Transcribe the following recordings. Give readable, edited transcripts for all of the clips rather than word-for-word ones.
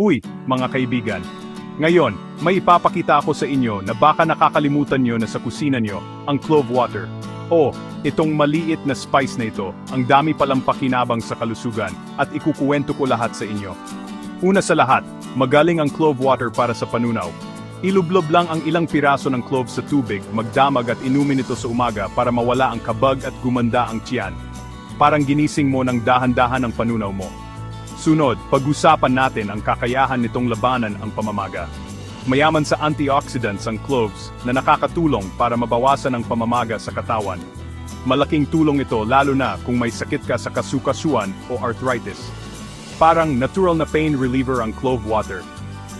Uy, mga kaibigan. Ngayon, may ipapakita ako sa inyo na baka nakakalimutan nyo na sa kusina nyo, ang clove water. O, itong maliit na spice na ito, ang dami palang pakinabang sa kalusugan, at ikukuwento ko lahat sa inyo. Una sa lahat, magaling ang clove water para sa panunaw. Ilublob lang ang ilang piraso ng clove sa tubig, magdamag at inumin ito sa umaga para mawala ang kabag at gumanda ang tiyan. Parang ginising mo ng dahan-dahan ang panunaw mo. Sunod, pag-usapan natin ang kakayahan nitong labanan ang pamamaga. Mayaman sa antioxidants ang cloves na nakakatulong para mabawasan ang pamamaga sa katawan. Malaking tulong ito lalo na kung may sakit ka sa kasukasuan o arthritis. Parang natural na pain reliever ang clove water.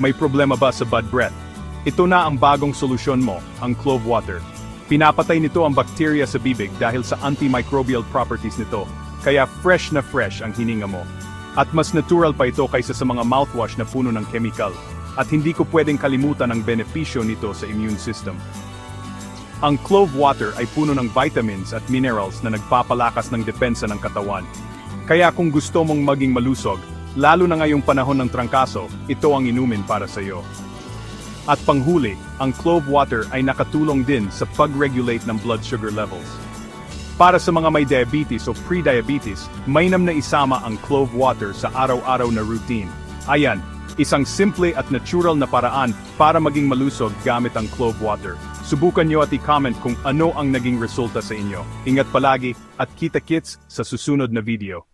May problema ba sa bad breath? Ito na ang bagong solusyon mo, ang clove water. Pinapatay nito ang bakterya sa bibig dahil sa antimicrobial properties nito, kaya fresh na fresh ang hininga mo. At mas natural pa ito kaysa sa mga mouthwash na puno ng chemical. At hindi ko pwedeng kalimutan ang benepisyo nito sa immune system. Ang clove water ay puno ng vitamins at minerals na nagpapalakas ng depensa ng katawan. Kaya kung gusto mong maging malusog, lalo na ngayong panahon ng trangkaso, ito ang inumin para sa iyo. At panghuli, ang clove water ay nakatulong din sa pag-regulate ng blood sugar levels. Para sa mga may diabetes o pre-diabetes, mainam na isama ang clove water sa araw-araw na routine. Ayan, isang simple at natural na paraan para maging malusog gamit ang clove water. Subukan nyo at i-comment kung ano ang naging resulta sa inyo. Ingat palagi at kita-kits sa susunod na video.